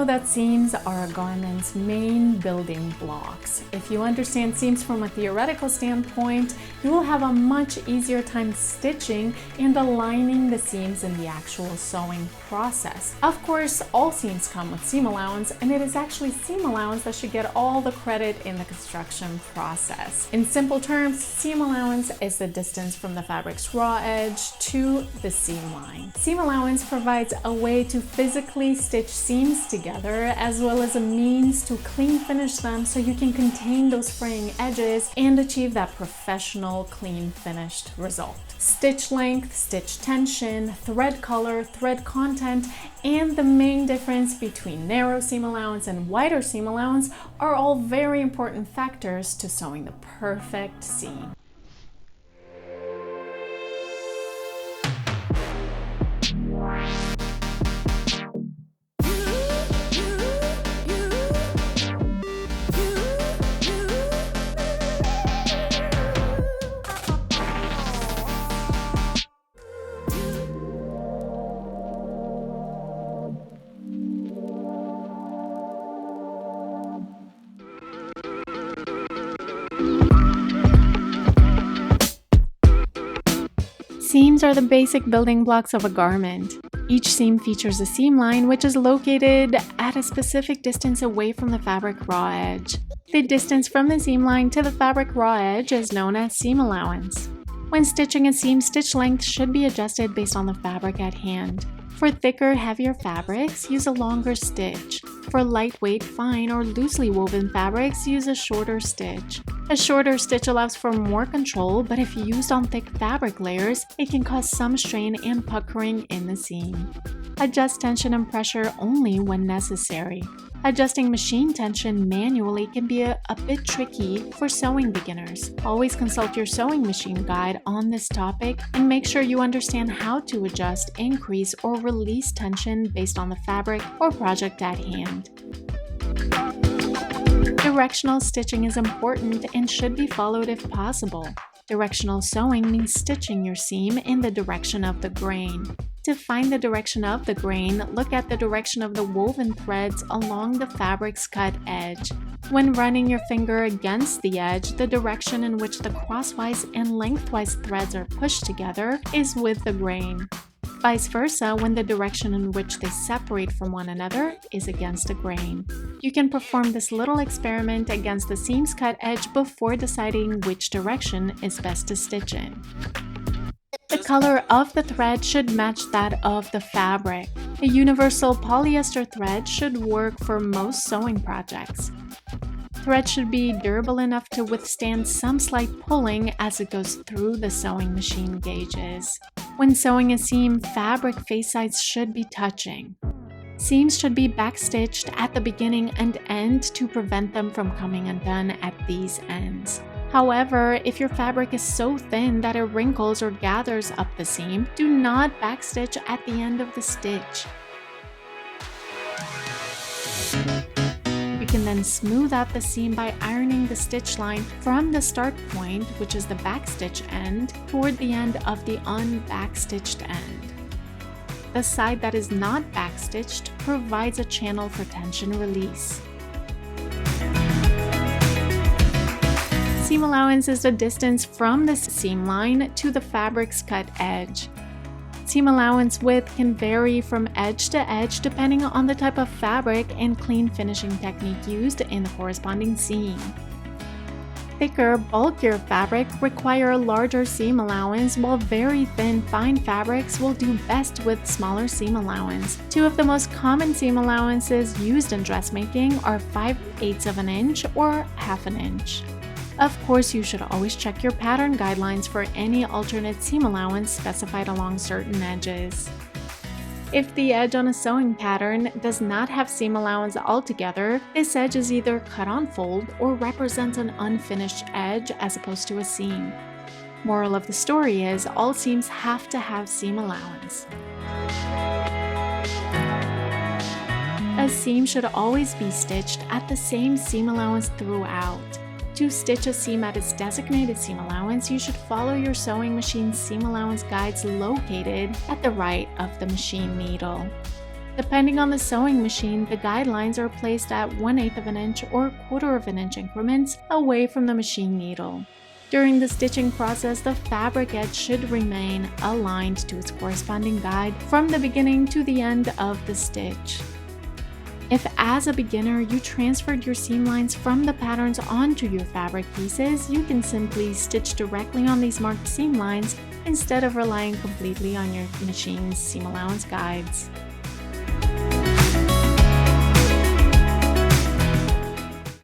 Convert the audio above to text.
know that seams are a garment's main building blocks. If you understand seams from a theoretical standpoint, you will have a much easier time stitching and aligning the seams in the actual sewing process. Of course, all seams come with seam allowance, and it is actually seam allowance that should get all the credit in the construction process. In simple terms, seam allowance is the distance from the fabric's raw edge to the seam line. Seam allowance provides a way to physically stitch seams together, as well as a means to clean finish them so you can contain those fraying edges and achieve that professional clean finished result. Stitch length, stitch tension, thread color, thread content, and the main difference between narrow seam allowance and wider seam allowance are all very important factors to sewing the perfect seam. Seams are the basic building blocks of a garment. Each seam features a seam line which is located at a specific distance away from the fabric raw edge. The distance from the seam line to the fabric raw edge is known as seam allowance. When stitching a seam, stitch length should be adjusted based on the fabric at hand. For thicker, heavier fabrics, use a longer stitch. For lightweight, fine, or loosely woven fabrics, use a shorter stitch. A shorter stitch allows for more control, but if used on thick fabric layers, it can cause some strain and puckering in the seam. Adjust tension and pressure only when necessary. Adjusting machine tension manually can be a bit tricky for sewing beginners. Always consult your sewing machine guide on this topic and make sure you understand how to adjust, increase, or release tension based on the fabric or project at hand. Directional stitching is important and should be followed if possible. Directional sewing means stitching your seam in the direction of the grain. To find the direction of the grain, look at the direction of the woven threads along the fabric's cut edge. When running your finger against the edge, the direction in which the crosswise and lengthwise threads are pushed together is with the grain. Vice versa, when the direction in which they separate from one another is against the grain. You can perform this little experiment against the seam's cut edge before deciding which direction is best to stitch in. The color of the thread should match that of the fabric. A universal polyester thread should work for most sewing projects. Thread should be durable enough to withstand some slight pulling as it goes through the sewing machine gauges. When sewing a seam, fabric face sides should be touching. Seams should be backstitched at the beginning and end to prevent them from coming undone at these ends. However, if your fabric is so thin that it wrinkles or gathers up the seam, do not backstitch at the end of the stitch. You can then smooth out the seam by ironing the stitch line from the start point, which is the backstitch end, toward the end of the unbackstitched end. The side that is not backstitched provides a channel for tension release. Seam allowance is the distance from the seam line to the fabric's cut edge. Seam allowance width can vary from edge to edge depending on the type of fabric and clean finishing technique used in the corresponding seam. Thicker, bulkier fabric require a larger seam allowance, while very thin, fine fabrics will do best with smaller seam allowance. Two of the most common seam allowances used in dressmaking are 5/8 of an inch or 1/2 an inch. Of course, you should always check your pattern guidelines for any alternate seam allowance specified along certain edges. If the edge on a sewing pattern does not have seam allowance altogether, this edge is either cut on fold or represents an unfinished edge as opposed to a seam. Moral of the story is, all seams have to have seam allowance. A seam should always be stitched at the same seam allowance throughout. To stitch a seam at its designated seam allowance, you should follow your sewing machine's seam allowance guides located at the right of the machine needle. Depending on the sewing machine, the guidelines are placed at 1/8 of an inch or 1/4 of an inch increments away from the machine needle. During the stitching process, the fabric edge should remain aligned to its corresponding guide from the beginning to the end of the stitch. If as a beginner you transferred your seam lines from the patterns onto your fabric pieces, you can simply stitch directly on these marked seam lines instead of relying completely on your machine's seam allowance guides.